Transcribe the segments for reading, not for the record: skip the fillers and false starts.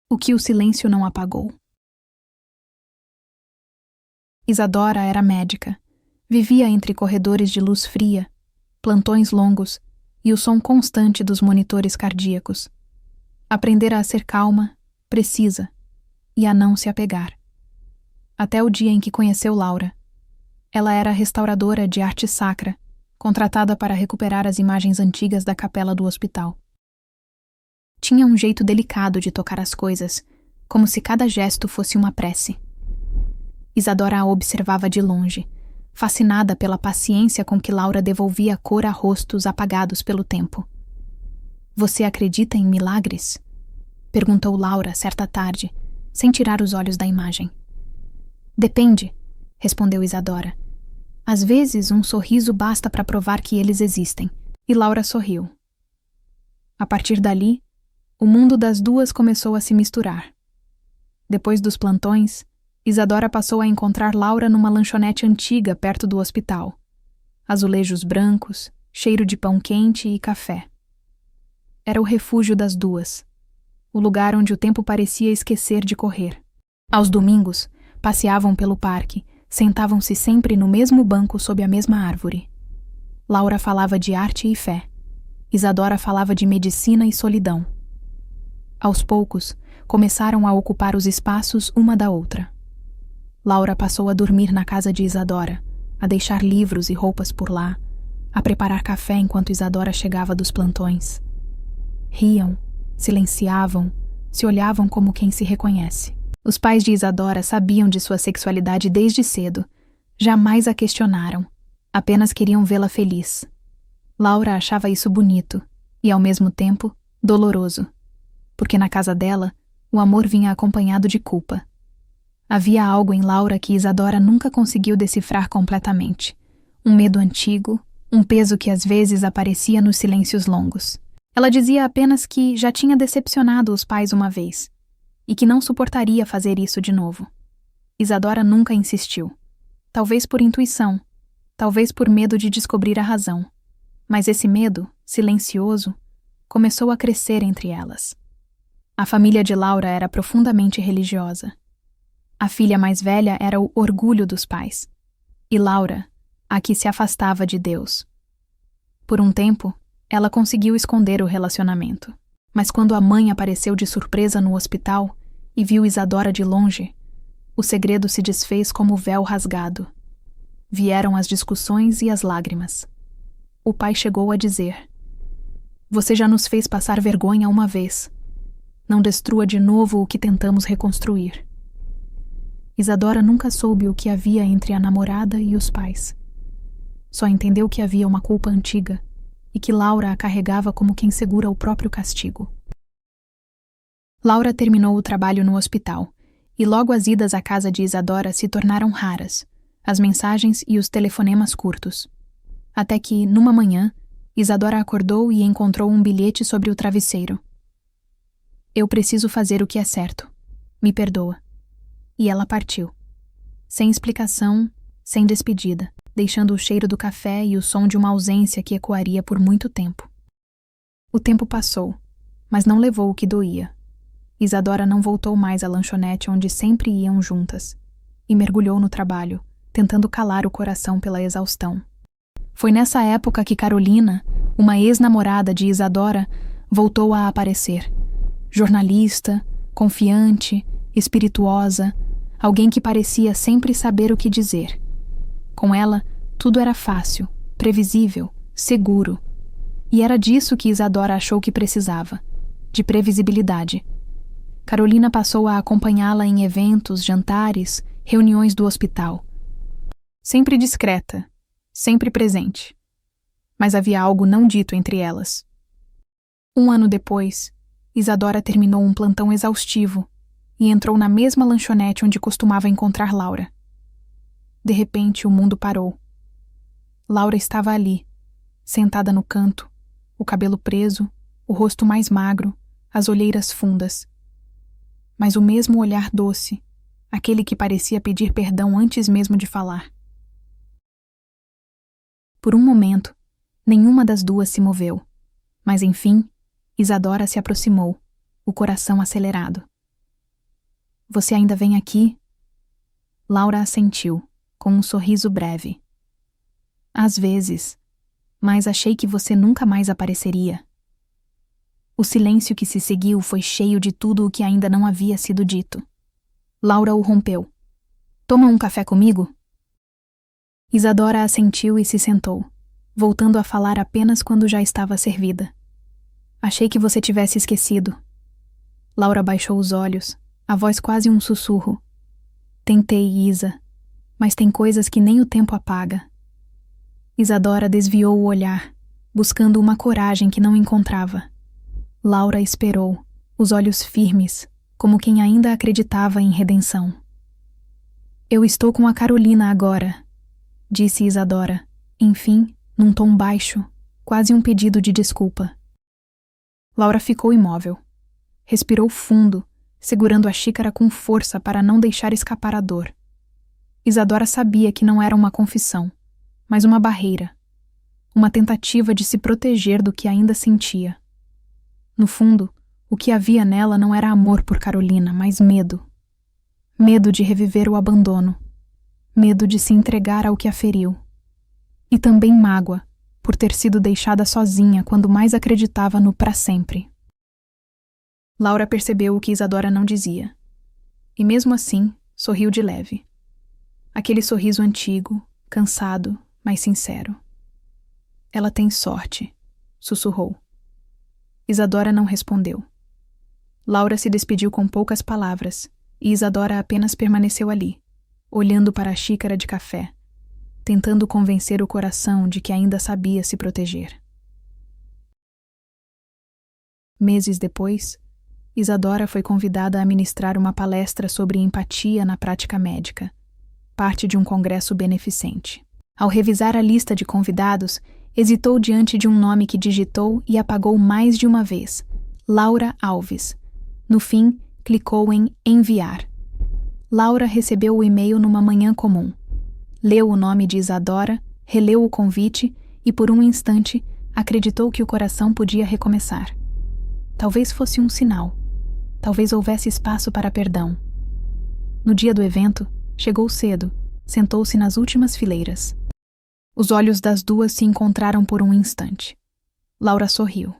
o que o silêncio não apagou. Isadora era médica. Vivia entre corredores de luz fria, plantões longos e o som constante dos monitores cardíacos. Aprendera a ser calma, precisa, e a não se apegar. Até o dia em que conheceu Laura. Ela era restauradora de arte sacra, contratada para recuperar as imagens antigas da capela do hospital. Tinha um jeito delicado de tocar as coisas, como se cada gesto fosse uma prece. Isadora a observava de longe, fascinada pela paciência com que Laura devolvia a cor a rostos apagados pelo tempo. "Você acredita em milagres?" perguntou Laura certa tarde, sem tirar os olhos da imagem. "Depende", respondeu Isadora. "Às vezes um sorriso basta para provar que eles existem." E Laura sorriu. A partir dali, o mundo das duas começou a se misturar. Depois dos plantões, Isadora passou a encontrar Laura numa lanchonete antiga perto do hospital. Azulejos brancos, cheiro de pão quente e café. Era o refúgio das duas, o lugar onde o tempo parecia esquecer de correr. Aos domingos, passeavam pelo parque, sentavam-se sempre no mesmo banco sob a mesma árvore. Laura falava de arte e fé. Isadora falava de medicina e solidão. Aos poucos, começaram a ocupar os espaços uma da outra. Laura passou a dormir na casa de Isadora, a deixar livros e roupas por lá, a preparar café enquanto Isadora chegava dos plantões. Riam, silenciavam, se olhavam como quem se reconhece. Os pais de Isadora sabiam de sua sexualidade desde cedo, jamais a questionaram, apenas queriam vê-la feliz. Laura achava isso bonito e, ao mesmo tempo, doloroso, porque na casa dela, o amor vinha acompanhado de culpa. Havia algo em Laura que Isadora nunca conseguiu decifrar completamente. Um medo antigo, um peso que às vezes aparecia nos silêncios longos. Ela dizia apenas que já tinha decepcionado os pais uma vez e que não suportaria fazer isso de novo. Isadora nunca insistiu. Talvez por intuição, talvez por medo de descobrir a razão. Mas esse medo, silencioso, começou a crescer entre elas. A família de Laura era profundamente religiosa. A filha mais velha era o orgulho dos pais, e Laura, a que se afastava de Deus. Por um tempo, ela conseguiu esconder o relacionamento, mas quando a mãe apareceu de surpresa no hospital e viu Isadora de longe, o segredo se desfez como véu rasgado. Vieram as discussões e as lágrimas. O pai chegou a dizer: "Você já nos fez passar vergonha uma vez. Não destrua de novo o que tentamos reconstruir." Isadora nunca soube o que havia entre a namorada e os pais. Só entendeu que havia uma culpa antiga e que Laura a carregava como quem segura o próprio castigo. Laura terminou o trabalho no hospital e logo as idas à casa de Isadora se tornaram raras, as mensagens e os telefonemas curtos. Até que, numa manhã, Isadora acordou e encontrou um bilhete sobre o travesseiro. "Eu preciso fazer o que é certo. Me perdoa." E ela partiu. Sem explicação, sem despedida, deixando o cheiro do café e o som de uma ausência que ecoaria por muito tempo. O tempo passou, mas não levou o que doía. Isadora não voltou mais à lanchonete onde sempre iam juntas, e mergulhou no trabalho, tentando calar o coração pela exaustão. Foi nessa época que Carolina, uma ex-namorada de Isadora, voltou a aparecer. Jornalista, confiante, espirituosa, alguém que parecia sempre saber o que dizer. Com ela, tudo era fácil, previsível, seguro. E era disso que Isadora achou que precisava, de previsibilidade. Carolina passou a acompanhá-la em eventos, jantares, reuniões do hospital. Sempre discreta, sempre presente. Mas havia algo não dito entre elas. 1 ano depois, Isadora terminou um plantão exaustivo e entrou na mesma lanchonete onde costumava encontrar Laura. De repente, o mundo parou. Laura estava ali, sentada no canto, o cabelo preso, o rosto mais magro, as olheiras fundas. Mas o mesmo olhar doce, aquele que parecia pedir perdão antes mesmo de falar. Por um momento, nenhuma das duas se moveu, mas enfim, Isadora se aproximou, o coração acelerado. Você ainda vem aqui? Laura assentiu, com um sorriso breve. Às vezes, mas achei que você nunca mais apareceria. O silêncio que se seguiu foi cheio de tudo o que ainda não havia sido dito. Laura o rompeu. Toma um café comigo? Isadora assentiu e se sentou, voltando a falar apenas quando já estava servida. Achei que você tivesse esquecido. Laura baixou os olhos, a voz quase um sussurro. Tentei, Isa, mas tem coisas que nem o tempo apaga. Isadora desviou o olhar, buscando uma coragem que não encontrava. Laura esperou, os olhos firmes, como quem ainda acreditava em redenção. Eu estou com a Carolina agora, disse Isadora, enfim, num tom baixo, quase um pedido de desculpa. Laura ficou imóvel. Respirou fundo, segurando a xícara com força para não deixar escapar a dor. Isadora sabia que não era uma confissão, mas uma barreira, uma tentativa de se proteger do que ainda sentia. No fundo, o que havia nela não era amor por Carolina, mas medo. Medo de reviver o abandono. Medo de se entregar ao que a feriu. E também mágoa, por ter sido deixada sozinha quando mais acreditava no pra sempre. Laura percebeu o que Isadora não dizia. E mesmo assim, sorriu de leve. Aquele sorriso antigo, cansado, mas sincero. Ela tem sorte, sussurrou. Isadora não respondeu. Laura se despediu com poucas palavras, e Isadora apenas permaneceu ali, olhando para a xícara de café, tentando convencer o coração de que ainda sabia se proteger. Meses depois, Isadora foi convidada a ministrar uma palestra sobre empatia na prática médica, parte de um congresso beneficente. Ao revisar a lista de convidados, hesitou diante de um nome que digitou e apagou mais de uma vez: Laura Alves. No fim, clicou em enviar. Laura recebeu o e-mail numa manhã comum. Leu o nome de Isadora, releu o convite e, por um instante, acreditou que o coração podia recomeçar. Talvez fosse um sinal. Talvez houvesse espaço para perdão. No dia do evento, chegou cedo, sentou-se nas últimas fileiras. Os olhos das duas se encontraram por um instante. Laura sorriu.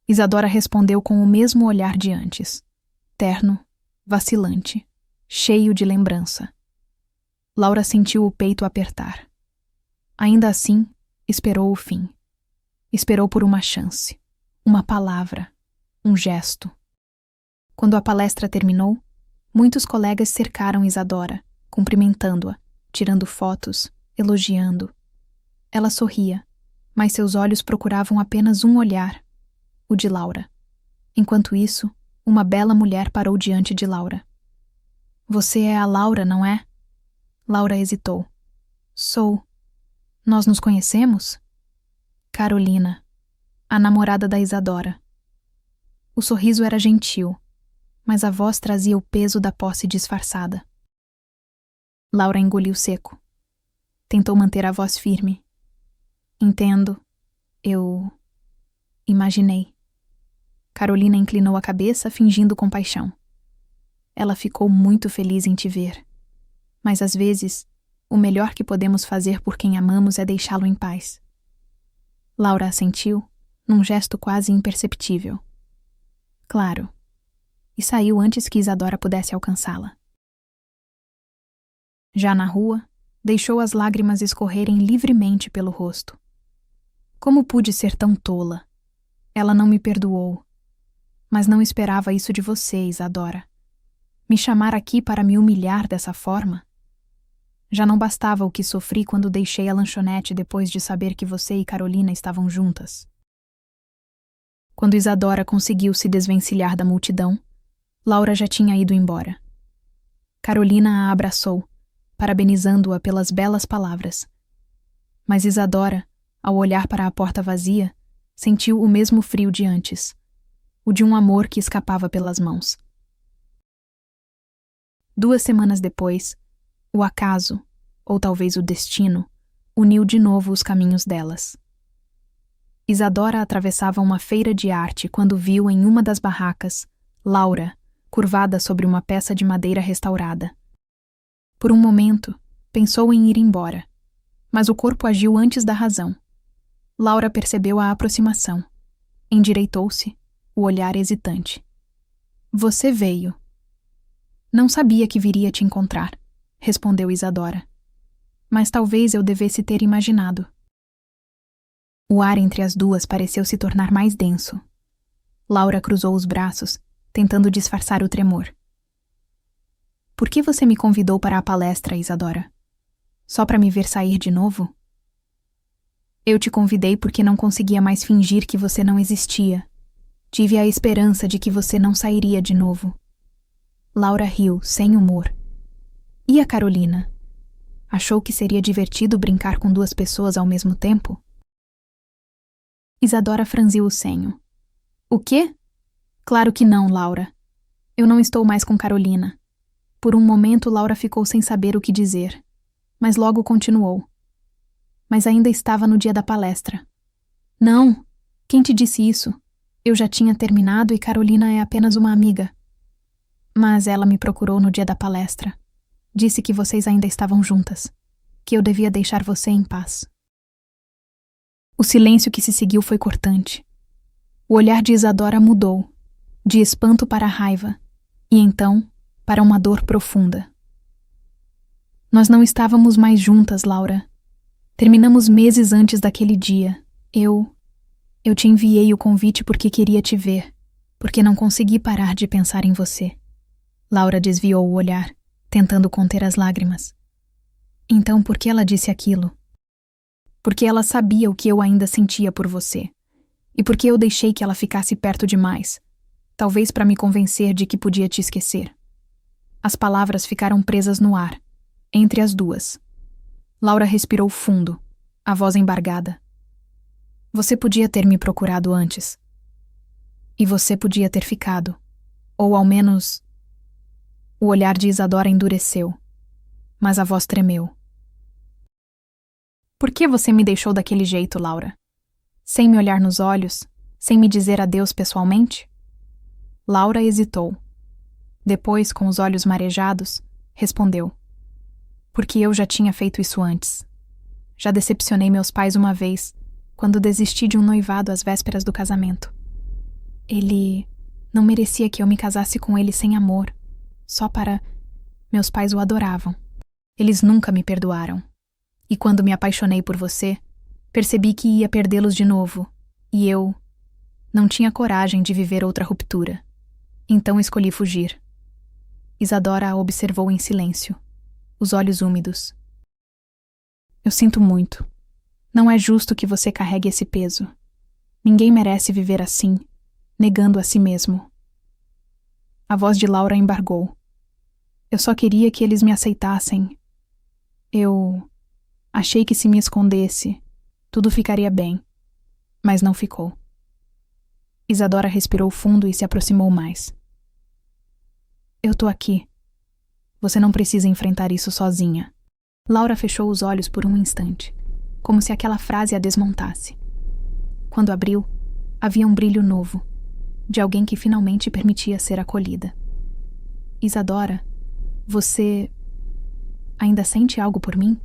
Isadora respondeu com o mesmo olhar de antes. Terno, vacilante, cheio de lembrança. Laura sentiu o peito apertar. Ainda assim, esperou o fim. Esperou por uma chance, uma palavra, um gesto. Quando a palestra terminou, muitos colegas cercaram Isadora, cumprimentando-a, tirando fotos, elogiando. Ela sorria, mas seus olhos procuravam apenas um olhar, o de Laura. Enquanto isso, uma bela mulher parou diante de Laura. Você é a Laura, não é? Laura hesitou. Sou. Nós nos conhecemos? Carolina, a namorada da Isadora. O sorriso era gentil, mas a voz trazia o peso da posse disfarçada. Laura engoliu seco. Tentou manter a voz firme. Entendo. Eu imaginei. Carolina inclinou a cabeça, fingindo compaixão. Ela ficou muito feliz em te ver. Mas às vezes, o melhor que podemos fazer por quem amamos é deixá-lo em paz. Laura assentiu, num gesto quase imperceptível. Claro. E saiu antes que Isadora pudesse alcançá-la. Já na rua, deixou as lágrimas escorrerem livremente pelo rosto. Como pude ser tão tola? Ela não me perdoou. Mas não esperava isso de você, Isadora. Me chamar aqui para me humilhar dessa forma? Já não bastava o que sofri quando deixei a lanchonete depois de saber que você e Carolina estavam juntas. Quando Isadora conseguiu se desvencilhar da multidão, Laura já tinha ido embora. Carolina a abraçou, parabenizando-a pelas belas palavras. Mas Isadora, ao olhar para a porta vazia, sentiu o mesmo frio de antes, o de um amor que escapava pelas mãos. 2 semanas depois, o acaso, ou talvez o destino, uniu de novo os caminhos delas. Isadora atravessava uma feira de arte quando viu em uma das barracas Laura, curvada sobre uma peça de madeira restaurada. Por um momento, pensou em ir embora, mas o corpo agiu antes da razão. Laura percebeu a aproximação. Endireitou-se, o olhar hesitante. Você veio. Não sabia que viria te encontrar, respondeu Isadora. Mas talvez eu devesse ter imaginado. O ar entre as duas pareceu se tornar mais denso. Laura cruzou os braços, tentando disfarçar o tremor. Por que você me convidou para a palestra, Isadora? Só para me ver sair de novo? Eu te convidei porque não conseguia mais fingir que você não existia. Tive a esperança de que você não sairia de novo. Laura riu, sem humor. E a Carolina? Achou que seria divertido brincar com duas pessoas ao mesmo tempo? Isadora franziu o senho. O quê? Claro que não, Laura. Eu não estou mais com Carolina. Por um momento, Laura ficou sem saber o que dizer, mas logo continuou. Mas ainda estava no dia da palestra. Não! Quem te disse isso? Eu já tinha terminado e Carolina é apenas uma amiga. Mas ela me procurou no dia da palestra. Disse que vocês ainda estavam juntas, que eu devia deixar você em paz. O silêncio que se seguiu foi cortante. O olhar de Isadora mudou, de espanto para raiva, e então para uma dor profunda. Nós não estávamos mais juntas, Laura. Terminamos meses antes daquele dia. Eu te enviei o convite porque queria te ver, porque não consegui parar de pensar em você. Laura desviou o olhar, tentando conter as lágrimas. Então por que ela disse aquilo? Porque ela sabia o que eu ainda sentia por você. E porque eu deixei que ela ficasse perto demais, talvez para me convencer de que podia te esquecer. As palavras ficaram presas no ar, entre as duas. Laura respirou fundo, a voz embargada. Você podia ter me procurado antes. E você podia ter ficado. Ou ao menos... O olhar de Isadora endureceu, mas a voz tremeu. Por que você me deixou daquele jeito, Laura? Sem me olhar nos olhos, sem me dizer adeus pessoalmente? Laura hesitou. Depois, com os olhos marejados, respondeu. Porque eu já tinha feito isso antes. Já decepcionei meus pais uma vez, quando desisti de um noivado às vésperas do casamento. Ele não merecia que eu me casasse com ele sem amor, só para... Meus pais o adoravam. Eles nunca me perdoaram. E quando me apaixonei por você, percebi que ia perdê-los de novo, e eu não tinha coragem de viver outra ruptura. Então escolhi fugir. Isadora a observou em silêncio, os olhos úmidos. Eu sinto muito. Não é justo que você carregue esse peso. Ninguém merece viver assim, negando a si mesmo. A voz de Laura embargou. Eu só queria que eles me aceitassem. Eu achei que se me escondesse, tudo ficaria bem, mas não ficou. Isadora respirou fundo e se aproximou mais. Eu tô aqui. Você não precisa enfrentar isso sozinha. Laura fechou os olhos por um instante, como se aquela frase a desmontasse. Quando abriu, havia um brilho novo, de alguém que finalmente permitia ser acolhida. Isadora, você ainda sente algo por mim?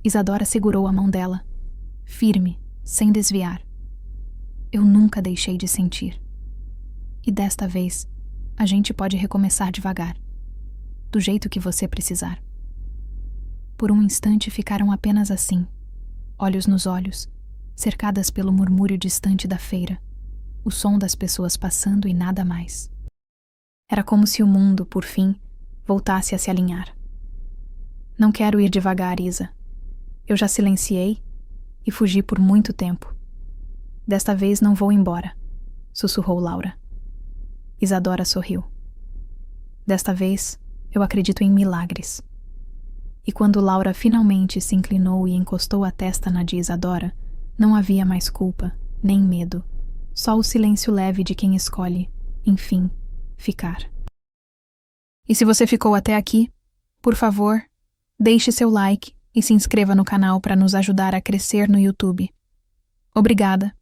Isadora segurou a mão dela, firme, sem desviar. Eu nunca deixei de sentir. E desta vez, a gente pode recomeçar devagar, do jeito que você precisar. Por um instante ficaram apenas assim, olhos nos olhos, cercadas pelo murmúrio distante da feira, o som das pessoas passando e nada mais. Era como se o mundo, por fim, voltasse a se alinhar. Não quero ir devagar, Isa. Eu já silenciei e fugi por muito tempo. Desta vez não vou embora, sussurrou Laura. Isadora sorriu. Desta vez, eu acredito em milagres. E quando Laura finalmente se inclinou e encostou a testa na de Isadora, não havia mais culpa, nem medo, só o silêncio leve de quem escolhe, enfim, ficar. E se você ficou até aqui, por favor, deixe seu like e se inscreva no canal para nos ajudar a crescer no YouTube. Obrigada!